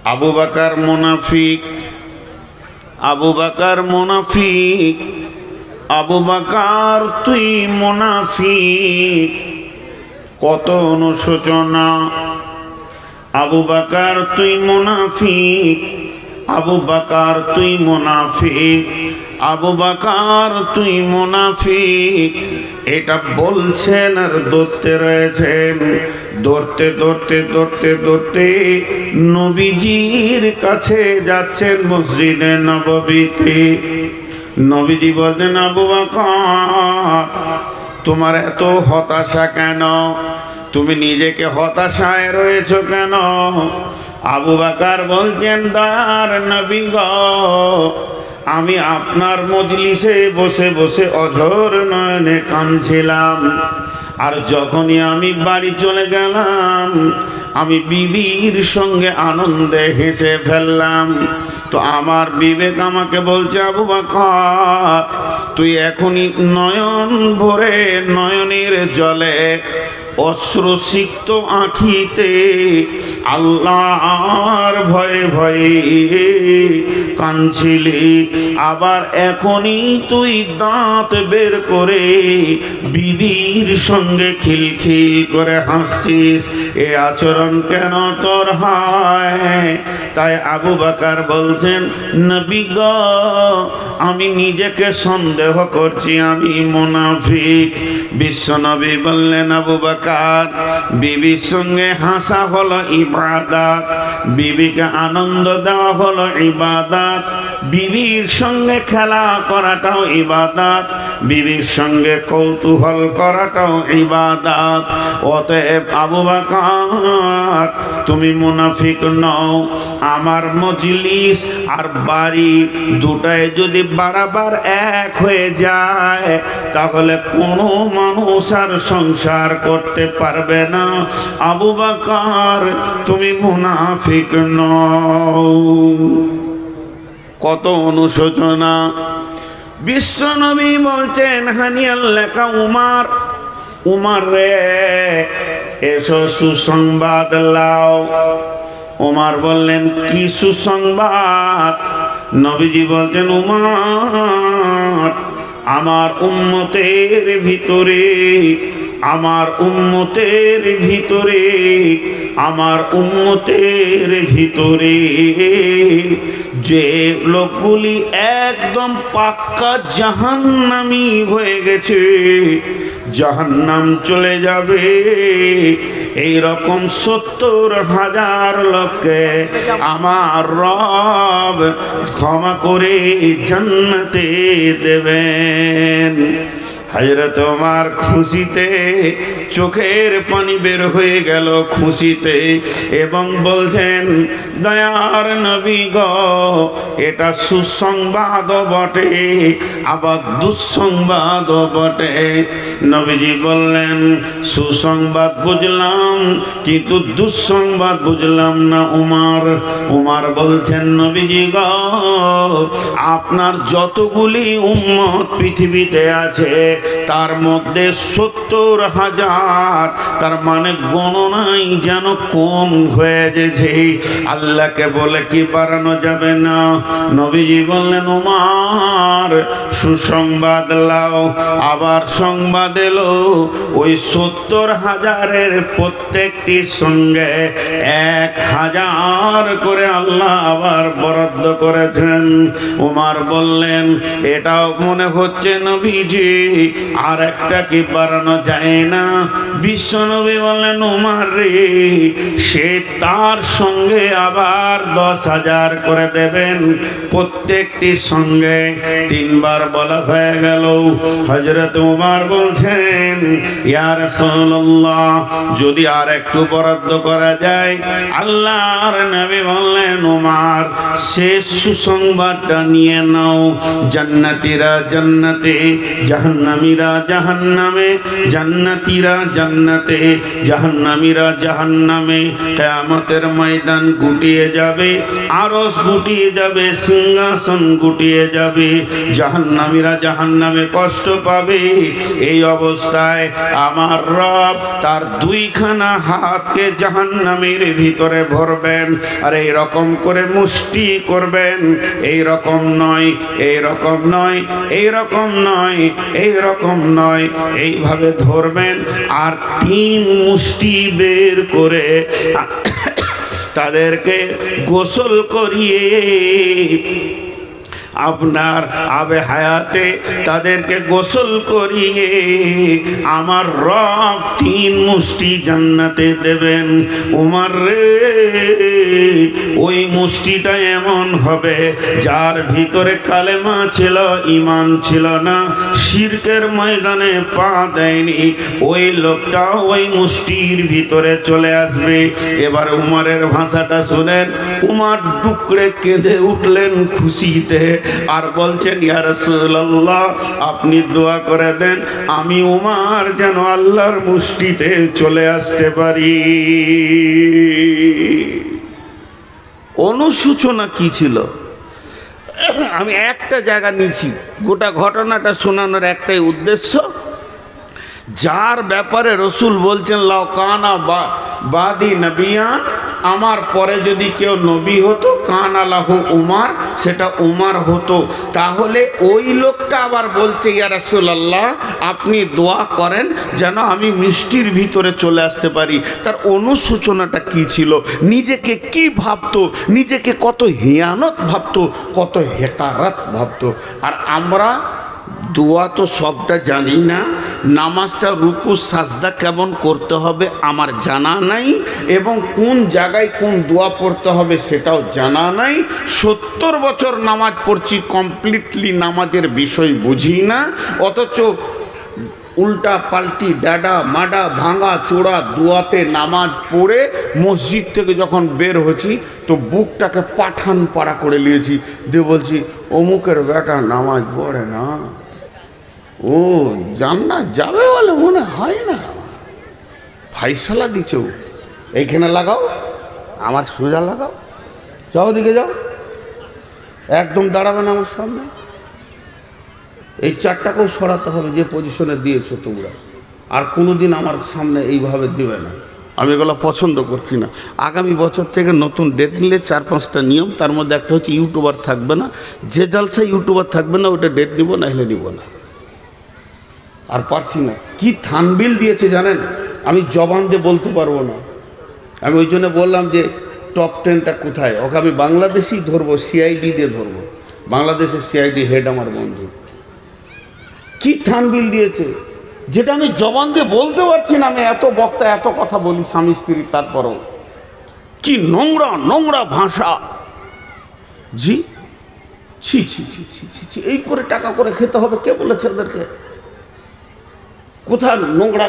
আবু বকর মুনাফিক, আবু বকর মুনাফিক, আবু বকর তুই মুনাফিক। কত অনুশোচনা। আবু বকর তুই মুনাফিক, আবু বকর তুই মুনাফিক, আবু বকর তুই মুনাফিক। এটা বলছেন আর ধরতে রয়েছেন। ধরতে ধরতে ধরতে ধরতে নবীজির কাছে যাচ্ছেন মসজিদে নববীতে। নবীজি বলছেন, আবু বকর তোমার এত হতাশা কেন? তুমি নিজেকে হতাশায় রয়েছো কেন? আবু বকর বলছেন, দয়ার নবী গো, আমি আপনার মজলিসে বসে বসে অঝোর নয়নে কাঁদছিলাম। আর যখনই আমি বাড়ি চলে গেলাম, আমি বিবির সঙ্গে আনন্দে হেসে ফেললাম। তো আমার বিবেক আমাকে বলছে, আবু বকর তুই এখনই নয়ন ভরে নয়নের জলে অশ্রুসিক্ত আঁখিতে আল্লাহর ভয়ে ভয়ে কাঁদছিলি, আবার এখনই তুই দাঁত বের করে বিবির সঙ্গে খিলখিল করে হাসছিস। এ আচরণ কেন তোর হয়? তাই আবু বকর বলছেন, নবী গো, আমি নিজেকে সন্দেহ করছি আমি মুনাফিক। বিশ্বনবী বললেন, আবু বকর বিবির সঙ্গে হাসা হলো ইবাদত, বিবিকে আনন্দ দেওয়া হলো ইবাদত, বিবির সঙ্গে খেলা করাটাও ইবাদত, বিবির সঙ্গে কৌতূহল করাটাও ইবাদত। অতএব আবু বকর তুমি মুনাফিক নও। আমার মজলিস আর বাড়ি দুটাই যদি বারবার এক হয়ে যায়, তাহলে কোনো মানুষ আর সংসার করতে পারবে না। আবু বকর তুমি মুনাফিক নও। কত অনুশোচনা। বিশ্বনবী বলছেন, হানিয়াল লেখা উমার, উমার রে এসো সুসংবাদ লাও। উমার বললেন, কি সুসংবাদ? নবীজি বলছেন, উমার আমার উম্মতের ভিতরে, আমার উম্মতের ভিতরে, আমার উম্মতের ভিতরে যে লোকগুলি একদম পাক্কা জাহান্নামী হয়ে গেছে, জাহান্নাম চলে যাবে, এই রকম ৭০,০০০ লোককে আমার রব ক্ষমা করে জান্নাতে দেবেন। হযরত ওমর খুশিতে চোখের পানি বের হয়ে গেল খুশিতে, এবং বলছেন, দয়ার নবী গো, এটা সুসংবাদও বটে আবার দুঃসংবাদও বটে। নবীজি বললেন, সুসংবাদ বুঝলাম কিন্তু দুঃসংবাদ বুঝলাম না উমর। উমর বলছেন, নবীজি গো, আপনার যতগুলি উম্মত পৃথিবীতে আছে তার মধ্যে ৭০,০০০, তার মানে গণনাই যেন কম হয়ে গেছে। আল্লাহকে বলে কি বাড়ানো যাবে না? নবীজি বললেন, উমর সুসংবাদ লাও। আবার সংবাদ এলো, ওই ৭০,০০০-এর প্রত্যেকটির সঙ্গে ১,০০০ করে আল্লাহ আবার বরাদ্দ করেছেন। উমর বললেন, এটাও মনে হচ্ছে নবীজি আর একটা কি বাড়ানো যায় না? বিশ্বনবী বললেন, উমর রে, সে তার সঙ্গে আবার ১০,০০০ করে দেবেন, প্রত্যেকটির সঙ্গে ৩ বার বলা হয়ে গেল। হযরত উমর বলছেন, ইয়া রাসূলুল্লাহ, যদি আর একটু বরাদ্দ করা যায়। আল্লাহর নবী বললেন, উমর শেষ সুসংবাদটা নিয়ে নাও, জান্নাতীরা জান্নাতে, জাহান্নামী জাহান্নামীরা জাহান্নামে, জান্নাতীরা জান্নাতে। জাহান্নামীরা জাহান্নামে, কিয়ামতের ময়দান গুটিয়ে যাবে, আরশ গুটিয়ে যাবে, সিংহাসন গুটিয়ে যাবে। জাহান্নামীরা জাহান্নামে কষ্ট পাবে। এই অবস্থায় আমার রব তার দুইখানা হাতকে জাহান্নামের ভিতরে ভরবেন, আর এই রকম করে মুষ্টি করবেন। এই রকম নয়, এই রকম নয়, এই রকম নয়, এই রকম নয়, এইভাবে ধরবেন আর 3 মুষ্টি বের করে তাদেরকে গোসল করিয়ে আপনার আবে হায়াতে তাদেরকে গোসল করিয়ে আমার রব 3 মুষ্টি জান্নাতে দেবেন। উমর রে, ওই মুষ্টিটা এমন হবে যার ভিতরে কালেমা ছিল, ঈমান ছিল না, শিরকের ময়দানে পা দেয়নি, ওই লোকটা ওই মুষ্টির ভিতরে চলে আসবে। এবার উমরের ভাষাটা শুনেন। উমর টুকরে কেঁদে উঠলেন খুশিতে, আর বলছেন, ইয়া রাসূলুল্লাহ, আপনি দোয়া করে দেন আমি উমর যেন আল্লাহর মুষ্টিতে চলে আসতে পারি। অনুসূচনা কি ছিল? আমি একটা জায়গা নিয়েছি, গোটা ঘটনাটা শোনানোর একটাই উদ্দেশ্য। যার ব্যাপারে রসুল বলছেন লাউ কানা বাদি নবিয়ান, আমার পরে যদি কেউ নবী হতো কানা লাহু উমর, সেটা উমর হতো। তাহলে ওই লোকটা আবার বলছে, ইয়া রাসূলুল্লাহ আপনি দোয়া করেন যেন আমি মিষ্টির ভিতরে চলে আসতে পারি। তার অনুসূচনাটা কি ছিল? নিজেকে কি ভাবতো? নিজেকে কত হিয়ানত ভাবতো, কত হেকারত ভাবতো। আর আমরা দোয়া তো সবটা জানি না, নামাজটা রুকু সাজদা কেমন করতে হবে আমার জানা নাই, এবং কোন জায়গায় কোন দোয়া পড়তে হবে সেটাও জানা নাই। 70 বছর নামাজ পড়ছি, কমপ্লিটলি নামাজের বিষয় বুঝি না, অথচ উল্টা পাল্টি ডাডা মাডা ভাঙা চোড়া দোয়াতে নামাজ পড়ে মসজিদ থেকে যখন বের হচ্ছি তো বুকটাকে পাঠান পাড়া করে নিয়েছি, দিয়ে বলছি অমুকের বেটা নামাজ পড়ে না, ও জান্নাত যাবে বলে মনে হয় না। ফাইসালা দিচ্ছে, ও এইখানে লাগাও, আমার সোজা লাগাও, যাও দিকে যাও, একদম দাঁড়াবে না আমার সামনে। এই 4টাকেও সরাতে হবে যে পজিশনে দিয়েছো তোমরা, আর কোনোদিন আমার সামনে এইভাবে দিবে না। আমি এগুলো পছন্দ করছি না। আগামী বছর থেকে নতুন ডেট নিলে 4-5টা নিয়ম, তার মধ্যে একটা হচ্ছে ইউটিউবার থাকবে না। যে জালসায় ইউটিউবার থাকবে না ওটা ডেট নিব, না হলে নিব না। আর পারছি না। কি থানবিল দিয়েছে জানেন, আমি জবান দিয়ে বলতে পারবো না। আমি ওই জন্য বললাম যে টপ 10টা কোথায়, ওকে আমি বাংলাদেশেই ধরবো, সিআইডি দিয়ে ধরবো। বাংলাদেশের সিআইডি হেড আমার বন্ধু। কি থানবিল দিয়েছে যেটা আমি জবান দিয়ে বলতে পারছি না। আমি এত বক্তা, এত কথা বলি স্বামী স্ত্রী, তারপরও কি নোংরা নোংরা ভাষা। জি, ছি ছি ছি ছি ছি ছি, এই করে টাকা করে খেতে হবে? কে বলেছে এদেরকে? কোথায় নোংরা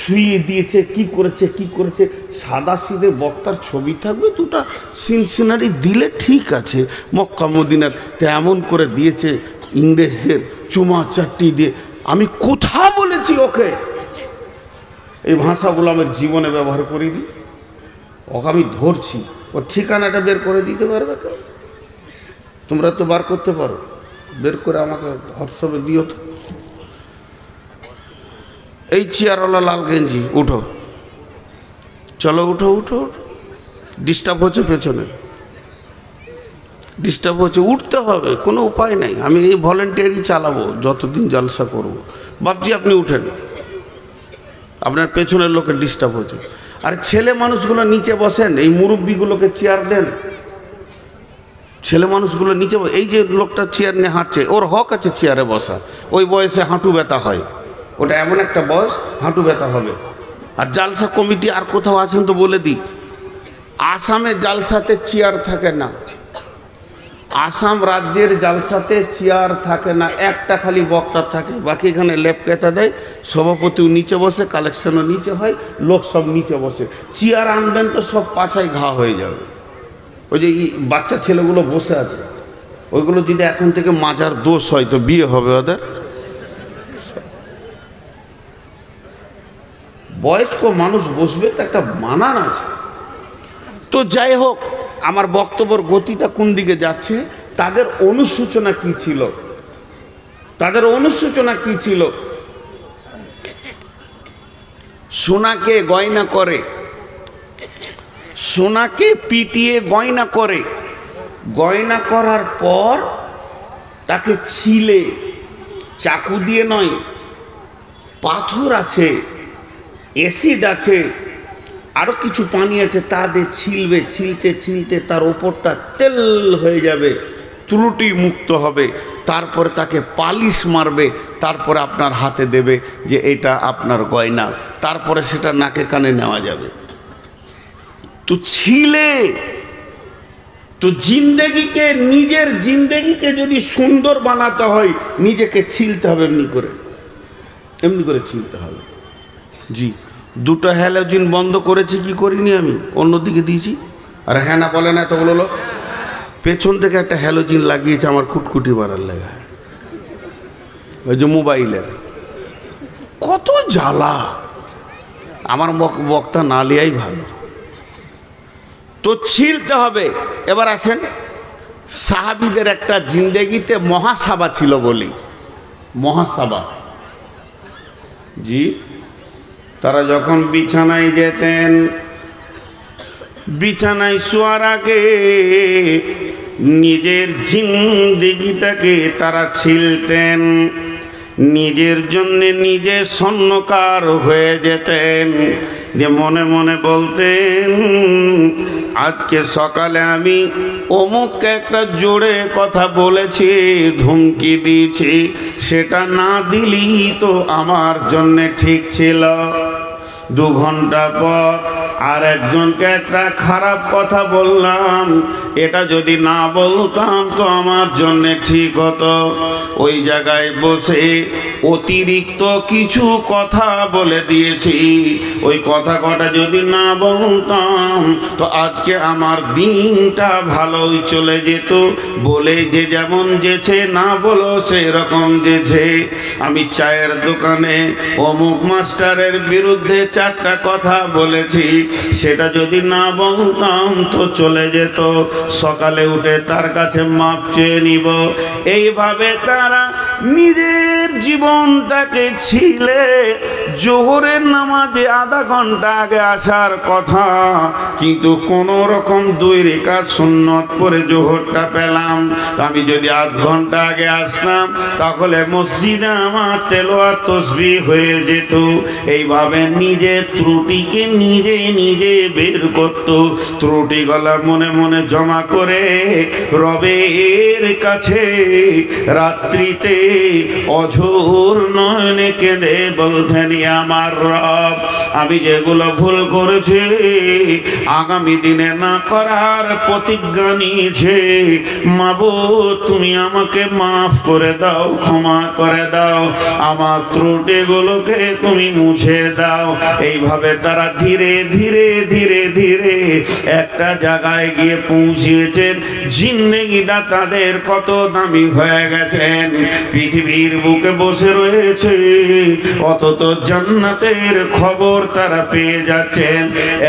শুইয়ে দিয়েছে, কি করেছে কি করেছে? সাদা সিধে বক্তার ছবি থাকবে, 2টা সিন সিনারি দিলে ঠিক আছে। মক্কা মদিনার তেমন করে দিয়েছে, ইংরেজদের চুমা চাট্টি দিয়ে। আমি কোথা বলেছি ওকে? এই ভাষাগুলো আমার জীবনে ব্যবহার করিনি। ওকে আমি ধরছি, ওর ঠিকানাটা বের করে দিতে পারবে কেউ? তোমরা তো বার করতে পারো, বের করে আমাকে হোয়াটসঅ্যাপে দিও তো। এই চেয়ারওয়ালা লাল গেঞ্জি, উঠো, চলো উঠো উঠো উঠো। ডিস্টার্ব হচ্ছে পেছনে, ডিস্টার্ব হচ্ছে, উঠতে হবে, কোনো উপায় নাই। আমি এই ভলেন্টিয়ারই চালাবো যতদিন জলসা করব। বাপজি আপনি উঠেন, আপনার পেছনের লোকের ডিস্টার্ব হচ্ছে। আর ছেলে মানুষগুলো নিচে বসেন, এই মুরব্বিগুলোকে চেয়ার দেন। ছেলে মানুষগুলো নিচে, এই যে লোকটা চেয়ার নিয়ে হাঁটছে, ওর হক আছে চেয়ারে বসা। ওই বয়সে হাঁটু ব্যথা হয়, ওটা এমন একটা বয়স হাঁটু ব্যথা হবে। আর জালসা কমিটি আর কোথাও আছেন তো বলে দিই, আসামে জালসাতে চেয়ার থাকে না। আসাম রাজ্যের জালসাতে চেয়ার থাকে না, একটা খালি বক্তা থাকে, বাকি এখানে লেপ কেতা দেয়। সভাপতিও নিচে বসে, কালেকশনও নিচে হয়, লোক সব নিচে বসে। চেয়ার আনবেন তো সব পাছায় ঘা হয়ে যাবে। ওই যে বাচ্চা ছেলেগুলো বসে আছে, ওইগুলো যদি এখন থেকে মাজার দোষ হয় তো বিয়ে হবে ওদের। বয়স্ক মানুষ বসবে তো একটা মানান আছে। তো যাই হোক, আমার বক্তব্যের গতিটা কোন দিকে যাচ্ছে, তাদের অনুসূচনা কি ছিল, তাদের অনুসূচনা কি ছিল। সোনাকে গয়না করে, সোনাকে পিটিয়ে গয়না করে, গয়না করার পর তাকে ছিলে, চাকু দিয়ে নয়, পাথর আছে, অ্যাসিড আছে, আরো কিছু পানি আছে, তা দিয়ে ছিলবে, ছিলতে ছিলতে তার ওপরটা তেল হয়ে যাবে, ত্রুটি মুক্ত হবে, তারপরে তাকে পালিশ মারবে, তারপরে আপনার হাতে দেবে যে এটা আপনার গয়না, তারপরে সেটা নাকে কানে নেওয়া যাবে। তো ছিলে, তো জিন্দেগিকে, নিজের জিন্দেগিকে যদি সুন্দর বানাতে হয় নিজেকে ছিলতে হবে, এমনি করে, এমনি করে ছিলতে হবে। জি, দুটো হ্যালোজিন বন্ধ করেছি, কি করিনি আমি, অন্যদিকে দিয়েছি। আর হ্যাঁ না বলে না এতগুলো লোক, পেছন থেকে একটা হ্যালোজিন লাগিয়েছে আমার কুটকুটি মারার লেগে, ওই যে মোবাইলের। কত জ্বালা, আমার বক্তা না লিয়াই ভালো। তো ছিলতে হবে। এবার আসেন, সাহাবীদের একটা জিন্দেগিতে মহাসাবা ছিল বলি, মহাসাবা। জি, তারা যখন বিছানায় যেতেন, বিছানায় শোয়ার আগে নিজের জিন্দেগিটাকে তারা ছিলতেন, নিজের জন্যে নিজে স্বর্ণকার হয়ে যেতেন, যে মনে মনে বলতেন আজকে সকালে আমি অমুককে একটা জোরে কথা বলেছি, ধমকি দিয়েছি, সেটা না দিলেই তো আমার জন্যে ঠিক ছিল। 2 ঘন্টা পর আর একজনকে একটা খারাপ কথা বললাম, এটা যদি না বলতাম তো আমার জন্য ঠিক হতো। ওই জায়গায় বসে অতিরিক্ত কিছু কথা বলে দিয়েছি, ওই কথা কটা যদি না বলতাম তো আজকে আমার দিনটা ভালোই চলে যেত। বলে যে যেমন যেছে, না বলো সেরকম যেছে। আমি চায়ের দোকানে অমুক মাস্টারের বিরুদ্ধে 4টা কথা বলেছি, সেটা যদি না বলতাম তো চলে যেত, সকালে উঠে তার কাছে মাপ চেয়ে নিব। এইভাবে তারা নিজের জীবনটাকে ছিলে। জোহরের নামাজে আধা ঘন্টা আগে আসার কথা, কিন্তু কোনো রকম 2 রেখাত সুন্নত পরে জোহরটা পেলাম। আমি যদি আধ ঘন্টা আগে আসতাম তাহলে মসজিদে আমার তেলাওয়াত তাসবিহ হয়ে যেত। এইভাবে নিজের ত্রুটিকে নিজে নিজে বের করত, ত্রুটিগুলা মনে মনে জমা করে রবের কাছে রাত্রিতে অঝোর নয়নে কেঁদে বলতেন, আমার রব, আমি যেগুলো ভুল করেছি আগামী দিনে না করার প্রতিজ্ঞা নিয়েছে, মাবুদ তুমি আমাকে মাফ করে দাও, ক্ষমা করে দাও, আমার ত্রুটিগুলোকে তুমি মুছে দাও। এইভাবে তারা ধীরে ধীরে ধীরে ধীরে একটা জায়গায় গিয়ে পৌঁছিয়েছেন। জিন্দেগিটা তাদের কত দামি হয়ে গেছেন, পৃথিবীর বুকে বসে রয়েছে, অথচ জান্নাতের খবর তারা পেয়ে যাচ্ছেন।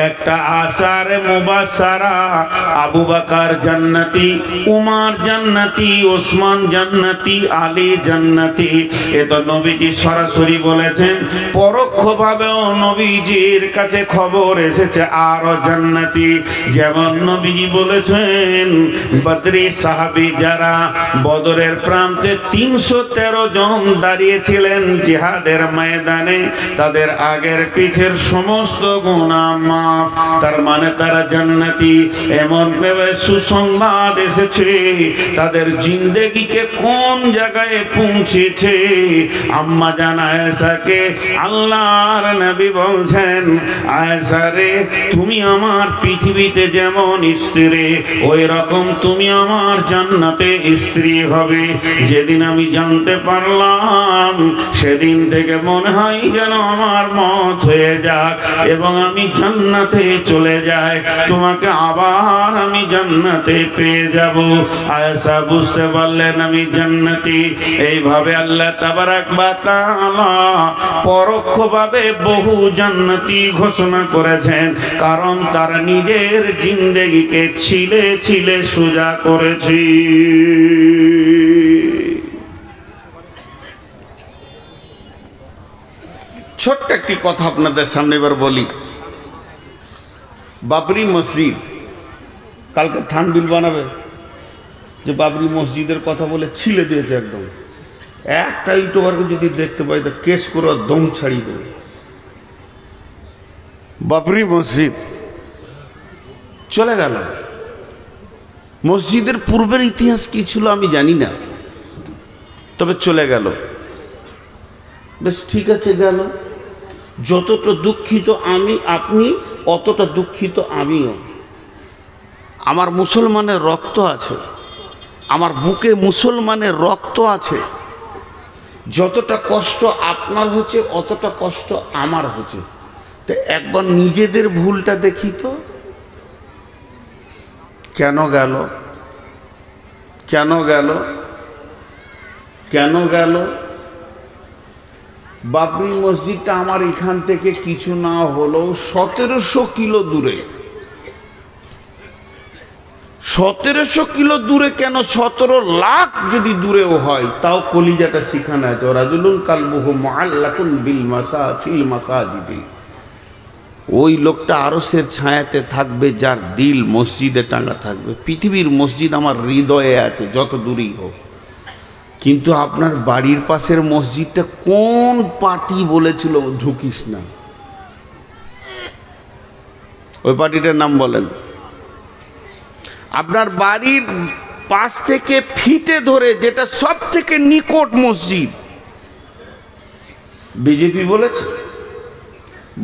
একটা আশার মুবাশশারা, আবু বকর জান্নাতি, উমর জান্নাতি, ওসমান জান্নাতি, আলী জান্নাতি। এ তো নবীজি সরাসরি বলেছেন, পরোক্ষভাবেও নবীজির কাছে খবর এসেছে আরো জান্নাতি। যেমন নবীজি বলেছেন, বদরি সাহাবী যারা বদরের প্রান্তে 313 জন দাঁড়িয়েছিলেন জিহাদের ময়দানে, তাদের আগের পিছের সমস্ত গুনাহ মাফ, তার মানে তারা জান্নাতি। এমন ভাবে সুসংবাদ এসেছে, তাদের জিন্দেগিকে কোন জায়গায় পৌঁছেছে। আম্মা জান আয়েশাকে আল্লাহর নবী বলছেন, আয়েশা রে, তুমি আমার পৃথিবীতে যেমন স্ত্রী, ওই রকম তুমি আমার জান্নাতে স্ত্রী হবে। যেদিন আমি জানতে পারলাম সেদিন থেকে মনে হয় যেন আমার মত হয়ে যাক এবং আমি জান্নাতে চলে যাই, তোমাকে আবার আমি জান্নাতে পেয়ে যাব। আয়েশা বুঝতে পারলেন আমি জান্নাতি। এইভাবে আল্লাহ তাবারাক ওয়া তাআলা পরোক্ষভাবে বহু জান্নাতি ঘোষণা করেছেন, কারণ তার নিজের জিন্দেগিকে ছিলে ছিলে সোজা করেছি। ছোট্ট একটি কথা আপনাদের সামনে এবার বলি। বাবরি মসজিদ, কালকে থানবিল বানাবে যে বাবরি মসজিদের কথা বলে ছিলে দিয়েছে একদম। একটা ইউটিউবারকে যদি দেখতে পাই তো কেস করে দম ছাড়িয়ে দেবে। বাবরি মসজিদ চলে গেল। মসজিদের পূর্বের ইতিহাস কি ছিল আমি জানি না, তবে চলে গেল। বেশ ঠিক আছে, গেল। যতটা দুঃখিত আমি আপনি, অতটা দুঃখিত আমিও। আমার মুসলমানের রক্ত আছে, আমার বুকে মুসলমানের রক্ত আছে। যতটা কষ্ট আপনার হচ্ছে অতটা কষ্ট আমার হচ্ছে। তো একবার নিজেদের ভুলটা দেখি তো, কেন গেল, কেন গেল, কেন গেল? বাবরি মসজিদটা আমার এখান থেকে কিছু না হলেও 1700 কিলো দূরে। 1700 কিলো দূরে কেন, 17 লাখ যদি দূরেও হয় তাও কলিজাটা শিখানো আছে। রাজুলুন কালবুহু মুআল্লাকুন ফিল মাসাজিদি। ওই লোকটা আরশের ছায়াতে থাকবে যার দিল মসজিদে টাঙা থাকবে। পৃথিবীর মসজিদ আমার হৃদয়ে আছে যত দূরেই হোক, কিন্তু আপনার বাড়ির পাশের মসজিদটা কোন পার্টি বলেছিল ঢুকিস না? ওই পার্টিটার নাম বলেন। আপনার বাড়ির পাশ থেকে ফিতে ধরে যেটা সব থেকে নিকট মসজিদ, বিজেপি বলেছে,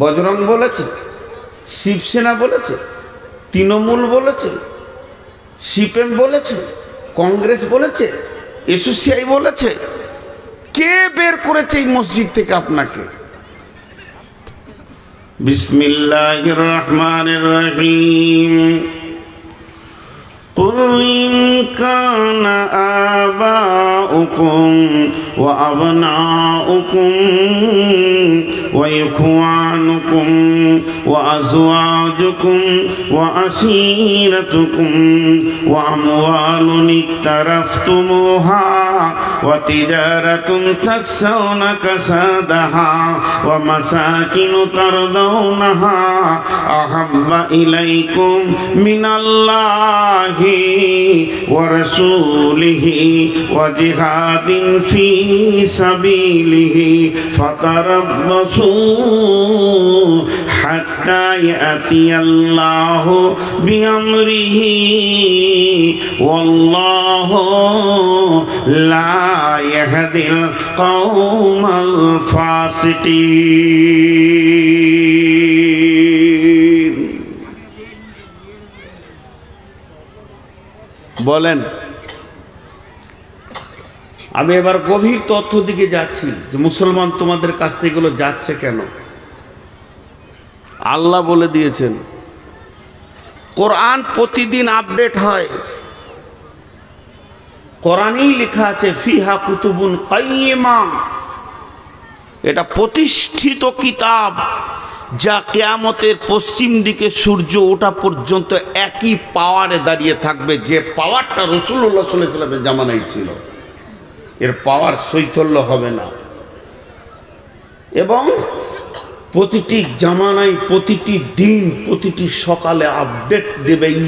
বজরং বলেছে, শিবসেনা বলেছে, তৃণমূল বলেছে, সিপিএম বলেছে, কংগ্রেস বলেছে, এসোসিয়াই বলেছে, কে বের করেছে এই মসজিদ থেকে আপনাকে? বিসমিল্লাহির রহমানির রহিম। قل إن كان آباؤكم وأبناؤكم وإخوانكم وأزواجكم وعشيرتكم وأموال اقترفتموها وتجارة تخشون كسادها ومساكن ترضونها أحب إليكم من الله ورسوله وجهاد في سبيله فتربصوا حتى يأتي الله بأمره والله لا يهدي القوم الفاسقين। বলেন, আমি এবার গভীর তথ্য দিকে যাচ্ছি যে মুসলমান তোমাদের কাছ থেকে এগুলো যাচ্ছে কেন। আল্লাহ বলে দিয়েছেন, কোরআন প্রতিদিন আপডেট হয়। কোরআনেই লেখা আছে ফিহা কুতুবুন কাইয়্যিমা। এটা প্রতিষ্ঠিত কিতাব যা কিয়ামতের পশ্চিম দিকে সূর্য ওঠা পর্যন্ত একই পাওয়ারে দাঁড়িয়ে থাকবে, যে পাওয়ারটা রাসূলুল্লাহ সাল্লাল্লাহু আলাইহি ওয়াসাল্লামের জামানায় ছিল। এর পাওয়ার শৈথল্য হবে না এবং প্রতিটি জামানায় প্রতিটি দিন প্রতিটি সকালে আপডেট দেবেই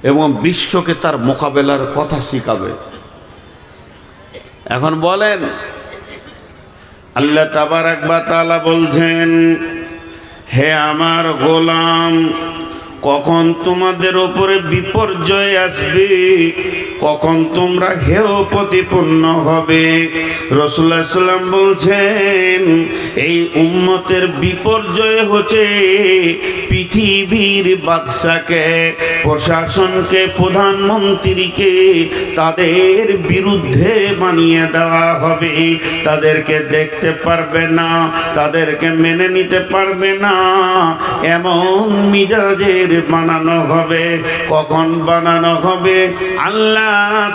এবং বিশ্বকে তার মোকাবেলার কথা শিখাবে। এখন বলেন, আল্লাহ তাবারাক ওয়া তাআলা বলছেন, হে আমার গোলাম, কখন তোমাদের উপরে বিপর্যয় আসবে, কখন তোমরা হেয় প্রতিপন্ন হবে। রাসূলুল্লাহ সাল্লাল্লাহু আলাইহি ওয়াসাল্লাম বলছেন এই উম্মতের বিপর্যয় হচ্ছে পৃথিবীর বাদশাকে, প্রশাসনকে, প্রধানমন্ত্রীকে তাদের বিরুদ্ধে বানিয়ে দেওয়া হবে। তাদেরকে দেখতে পারবে না, তাদেরকে মেনে নিতে পারবে না, এমন মিজাজের বানানো হবে। কখন বানানো হবে? আল্লাহ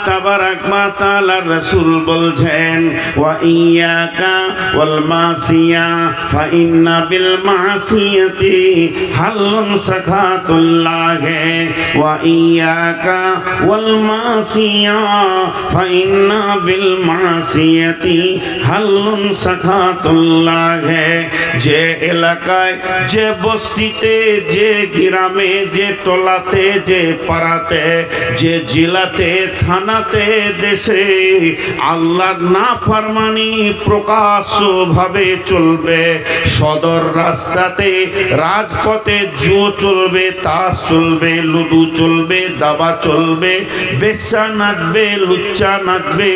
তাবারাক ওয়া তাআলা রাসূল বলছেন ওয়া ইয়াকা ওয়াল মাসিয়া ফা ইন্না বিল মাসিয়াতি হালুন সাখাতুল্লাহ ওয়া ইয়াকা ওয়াল মাসিয়া ফা ইন্না বিল মাসিয়াতি হালুন সাখাতুল্লাহ। যে এলাকায়, যে বস্তিতে, যে গ্রামে, যে টলাতে, যে পাড়াতে, যে জেলাতে, থানাতে, দেশে আল্লাহর নাফরমানি প্রকাশ্যভাবে চলবে, সদর রাস্তাতে, রাজপথে জুয়ো চলবে, তাস চলবে, লুডু চলবে, দাবা চলবে, বেশ্যা নাচবে, লুচ্চা নাচবে,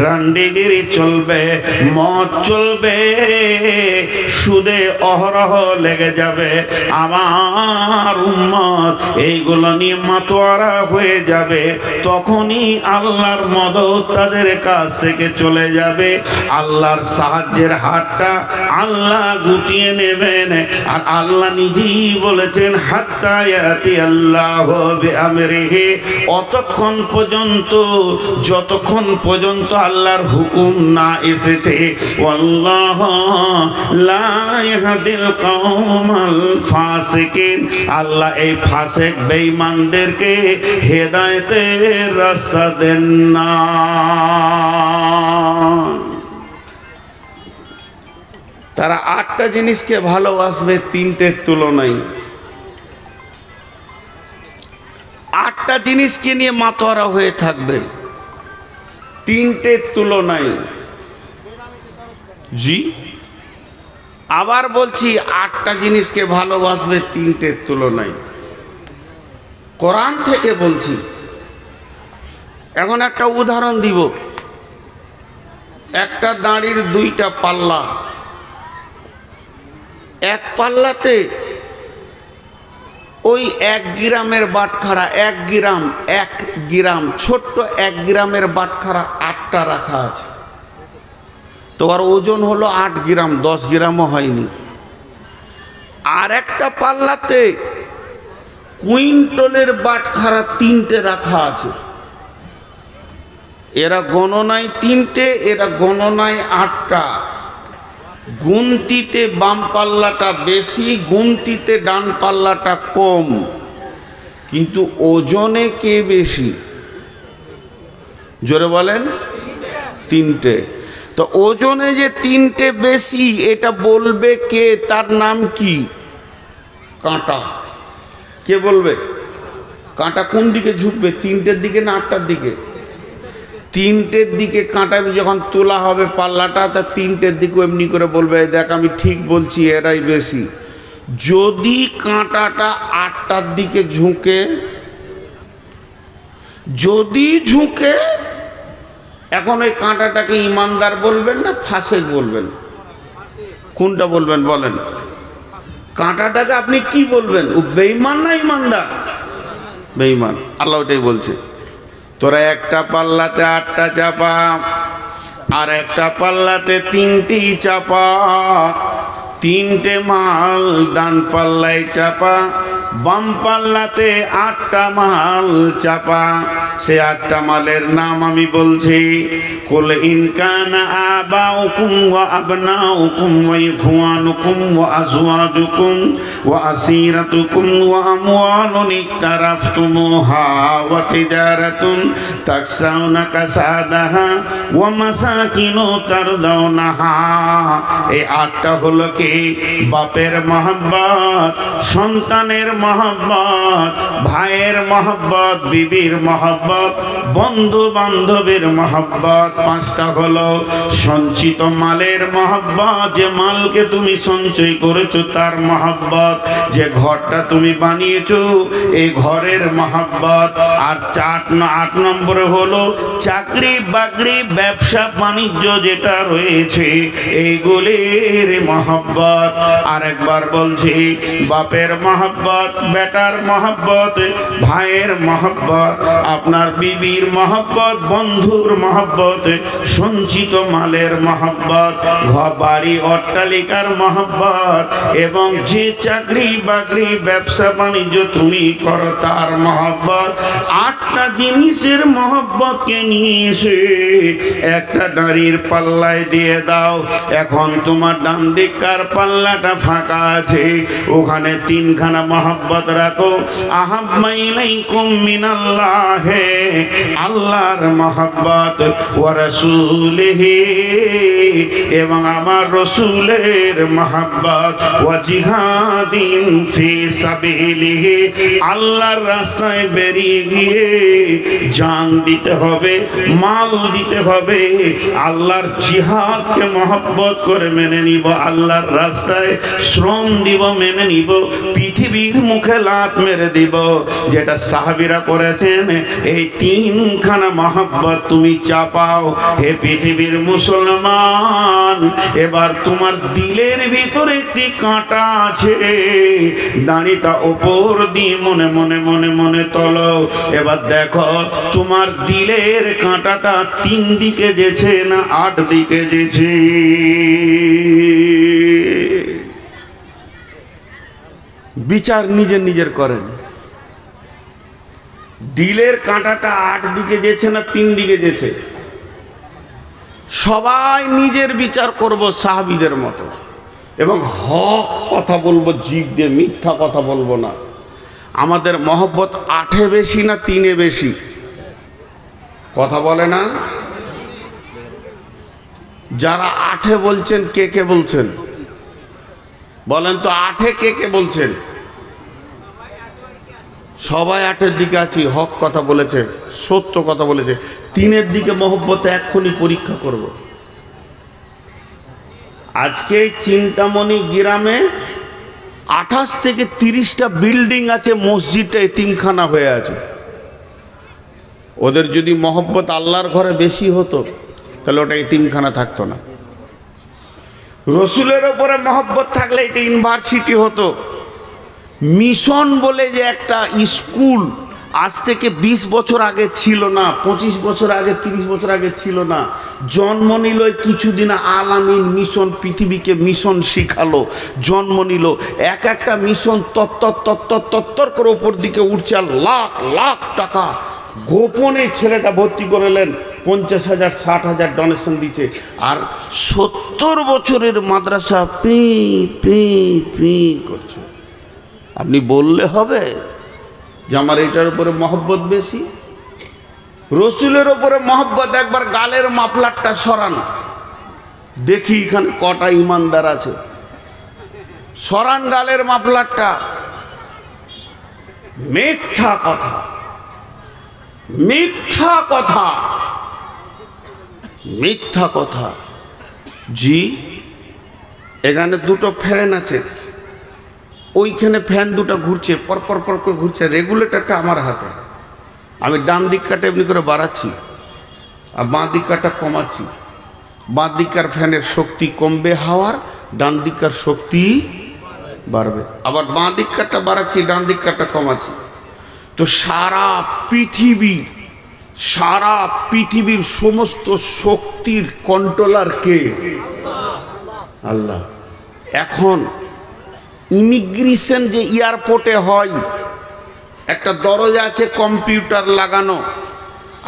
রান্ডিগিরি চলবে, মদ চলবে, সুদে অহরহ লেগে যাবে। আমার উম্মত এইগুলো নিয়ে মাতোয়ারা হয়ে যাবে। তখনই আল্লাহর মদদ তাদের কাছ থেকে চলে যাবে। আল্লাহর সাহায্যের হাতটা আল্লাহ গুটিয়ে নেবেন। আর আল্লাহ নিজেই বলেছেন হাত্তা ইয়াতি আল্লাহু বিআমরিহি, অতক্ষণ পর্যন্ত যতক্ষণ পর্যন্ত আল্লাহর হুকুম না এসেছে। আল্লাহু লা ইয়াহদিল কওমাল ফাসিকিন, আল্লাহ এই ফাসিক বেঈমানদেরকে হেদায়েতের রাস্তা দেন না। তারা 8টা জিনিসকে ভালোবাসবে 3টের তুলনায়। 8টা জিনিসকে নিয়ে মাতোয়ারা হয়ে থাকবে 3টের তুলনায়। জি, আবার বলছি 8টা জিনিসকে ভালোবাসবে 3টের তুলনায়। কোরআন থেকে বলছি। এখন একটা উদাহরণ দিব। একটা দাঁড়ির 2টা পাল্লা। এক পাল্লাতে ওই 1 গ্রামের বাটখারা, 1 গ্রাম ছোট্ট 1 গ্রামের বাটখারা 8টা রাখা আছে। তোমার ওজন হলো 8 গ্রাম, 10 গ্রামও হয়নি। আর একটা পাল্লাতে কুইন্টলের বাটখারা 3টে রাখা আছে। এরা গণনায় 3টে, এরা গণনায় 8টা। গুনতিতে বাম পাল্লাটা বেশি, গুনতিতে ডান পাল্লাটা কম, কিন্তু ওজনে কে বেশি? জোরে বলেন। 3টে। তো ওজনে যে 3টে বেশি, এটা বলবে কে? তার নাম কি? কাঁটা। কে বলবে? কাঁটা কোন দিকে ঝুঁকবে? 3টের দিকে না 8টার দিকে? 3টের দিকে কাঁটা যখন তোলা হবে পাল্লাটা, তা 3টের দিকে এমনি করে বলবে দেখ আমি ঠিক বলছি, এরাই বেশি। যদি কাঁটাটা 8টার দিকে ঝুঁকে, যদি ঝুঁকে, এখন ওই কাঁটাটাকে ইমানদার বলবেন না ফাসেক বলবেন? কোনটা বলবেন বলেন? কাঁটাটাকে আপনি কি বলবেন? ও বেঈমান না ইমানদার? বেঈমান। আল্লাহ ওটাই বলছে, তোরা একটা পাল্লাতে 8টা চাপা, আর একটা পাল্লাতে 3টি চাপা। 3টে মাল ডান পাল্লায় চাপা, বাম পাল্লাতে 8টা মাল চাপা। সে 8টা মালের নাম আমি বলছি। কুল ইন কানা আবাউকুম ওয়া আবনাউকুম ওয়া ইখওয়ানুকুম ওয়া আজওয়াজুকুম ওয়া আসীরাতুকুম ওয়া আমওয়ালুন ইকতারাফতুমুহা ওয়া তিজারাতুন তাকসাউনা কাসাদাহা ওয়া মাসাকিনু তারদাউনাহা। এই 8টা হলো কি? বাপের মহব্বত, সন্তানের মহব্বত, ভাইয়ের মহব্বত, বিবির মহব্বত, বন্ধু বান্ধবের মহব্বত। পাঁচটা হলো সঞ্চিত মালের মহব্বত, যে মালকে তুমি সঞ্চয় করেছো তার মহব্বত, যে ঘরটা তুমি বানিয়েছো এই ঘরের মহব্বত। আর 8 নম্বরে হলো চাকরি বাকরি ব্যবসা বাণিজ্য যেটা রয়েছে এইগুলির মহব্বত। আর একবার বলছি, বাপের মহব্বত, বেটার মহব্বত, ভাইয়ের মহব্বত, আপনার বিবির মহব্বত, বন্ধুর মহব্বত, সঞ্চিত মালের মহব্বত, ঘর বাড়ি অট্টালিকার মহব্বত, এবং যে চাকরি বাকরি ব্যবসা বাণিজ্য তুমি করো তার মহব্বত। 8টা জিনিসের মহব্বতকে নিয়ে এসে একটা নারীর পাল্লায় দিয়ে দাও। এখন তোমার ডান দিককার পাল্লাটা ফাঁকা আছে, ওখানে 3খানা মহব্বত রাখো। আহাব্বা ইলাইকুম মিনাল্লাহি, আল্লাহর মহব্বত, ওয়া রাসূলিহি, এবং আমার রসুলের মহব্বত, ওয়া জিহাদিন ফি সাবিলিহি, আল্লাহর রাস্তায় বেরিয়ে গিয়ে জান দিতে হবে, মাল দিতে হবে। আল্লাহর জিহাদকে মহব্বত করে মেনে নিব, আল্লাহর রাস্তায় শ্রম দিব, মেনে নিব, পৃথিবীর মুখে লাত মেরে দিব, যেটা সাহাবীরা করেছেন। এই 3খানা মহব্বত তুমি চাপাও। হে পৃথিবীর মুসলমান, এবার তোমার দিলের ভিতরে একটি কাঁটা আছে, দাড়িটা ওপর দিয়ে মনে মনে মনে মনে তোলো। এবার দেখো তোমার দিলের কাঁটাটা 3 দিকে যেছে না 8 দিকে যেছে। বিচার নিজের নিজের করেন। দিলের কাঁটাটা 8 দিকে যেছে না 3 দিকে যেছে? সবাই নিজের বিচার করব সাহাবীদের মতো, এবং হক কথা বলবো, জিভ দিয়ে মিথ্যা কথা বলবো না। আমাদের মহব্বত 8-এ বেশি না 3-এ বেশি? কথা বলে না? যারা 8-এ বলছেন কে কে বলছেন বলেন তো? 8-এ কে কে বলছেন? সবাই 8-এর দিকে আছি, হক কথা বলেছে, সত্য কথা বলেছে। 3-এর দিকে মহব্বত এক্ষুনি পরীক্ষা করব। আজকে চিন্তামণি গ্রামে 28 থেকে 30টা বিল্ডিং আছে, মসজিদটা এতিমখানা হয়ে আছে। ওদের যদি মহব্বত আল্লাহর ঘরে বেশি হতো তাহলে ওটা এতিমখানা থাকতো না। রসুলের ওপরে মহব্বত থাকলে এটা ইউনিভার্সিটি হতো। মিশন বলে যে একটা স্কুল আজ থেকে 20 বছর আগে ছিল না, 25 বছর আগে, 30 বছর আগে ছিল না। জন্ম নিল কিছুদিন আল আমিন মিশন, পৃথিবীকে মিশন শিখালো, জন্ম নিল। একটা মিশন তত্তর করে ওপর দিকে উঠছে, আর লাখ লাখ টাকা গোপনে ছেলেটা ভর্তি করলেন, 50,000 60,000 ডোনেশন দিচ্ছে। আর 70 বছরের মাদ্রাসা পি পি পি করছে। আপনি বললে হবে যে আমার এটার উপরে মহব্বত বেশি? রসুলের উপরে মহব্বত। একবার গালের মাফলারটা সরান, দেখি এখানে কটা ইমানদার আছে। সরান গালের মাফলারটা। মিথ্যা কথা, মিথ্যা কথা, মিথ্যা কথা। জি, এখানে 2টো ফ্যান আছে, ওইখানে ফ্যান 2টা ঘুরছে, পরপর পর করে ঘুরছে। রেগুলেটরটা আমার হাতে, আমি ডান দিক কাটা এমনি করে বাড়াচ্ছি আর বাঁ দিক কাটা কমাচ্ছি। বাঁ দিককার ফ্যানের শক্তি কমবে হাওয়ার, ডান দিককার শক্তি বাড়বে। আবার বাঁ দিক কাটা বাড়াচ্ছি, ডান দিক কাটা কমাচ্ছি। তো সারা পৃথিবীর সমস্ত শক্তির কন্ট্রোলার কে? আল্লাহ। এখন ইমিগ্রেশন যে এয়ারপোর্টে হয়, একটা দরজা আছে কম্পিউটার লাগানো,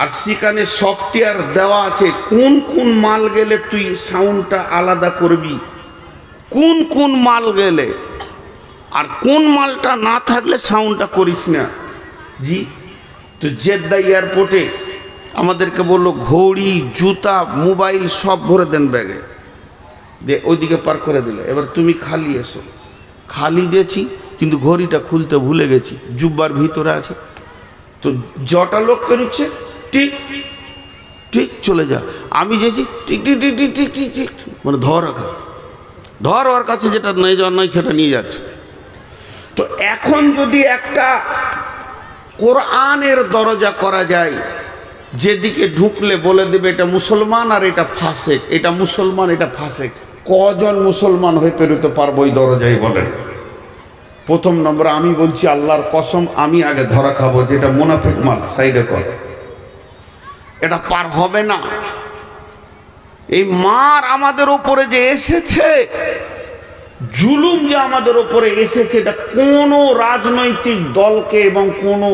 আর সেখানে সফটওয়্যার দেওয়া আছে কোন কোন মাল গেলে তুই সাউন্ডটা আলাদা করবি, কোন কোন মাল গেলে, আর কোন মালটা না থাকলে সাউন্ডটা করিস না। জি, তো জেদ্দা এয়ারপোর্টে আমাদেরকে বললো ঘড়ি, জুতা, মোবাইল সব ভরে দেন ব্যাগে, দিয়ে ওইদিকে পার করে দিলে। এবার তুমি খালি এসো। খালি দিয়েছি, কিন্তু ঘড়িটা খুলতে ভুলে গেছি, জুব্বার ভিতরে আছে। তো জটা লোক পেরোচ্ছে, টিক ঠিক চলে যা। আমি যেছি টিক টিক টিক টিক টিক টিক টিক, মানে ধর ওর কাছে যেটা নেই যাওয়ার নয় সেটা নিয়ে যাচ্ছে। তো এখন যদি একটা কোরআনের দরজা করা যায়, যেদিকে ঢুকলে বলে দেবে এটা মুসলমান আর এটা ফাসেক, এটা মুসলমান এটা ফাসেক, কজন মুসলমান হয়ে পেরোতে পারবো ওই দরজায় বলেন? প্রথম নম্বর আমি বলছি আল্লাহর কসম, আমি আগে ধরা খাবো যে এটা মুনাফিক মাল, সাইডে কর, এটা পার হবে না। এই মার আমাদের উপরে যে এসেছে, জুলুম যে আমাদের উপরে এসেছে, এটা কোনো রাজনৈতিক দলকে এবং কোনো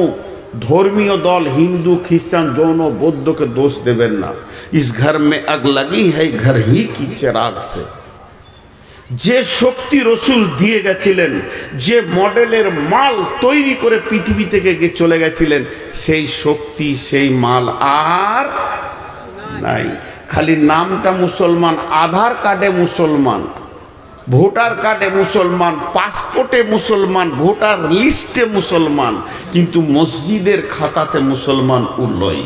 ধর্মীয় দল, হিন্দু খ্রিস্টান জৈন বৌদ্ধকে দোষ দেবেন না। ইস ঘর মে আগ লাগি হ্যায় ঘর হি কি চিরাগ সে। যে শক্তি রসুল দিয়ে গেছিলেন, যে মডেলের মাল তৈরি করে পৃথিবী থেকে চলে গেছিলেন, সেই শক্তি সেই মাল আর নাই। খালি নামটা মুসলমান, আধার কার্ডে মুসলমান, ভোটার কার্ডে মুসলমান, পাসপোর্টে মুসলমান, ভোটার লিস্টে মুসলমান, কিন্তু মসজিদের খাতাতে মুসলমান উল্লই।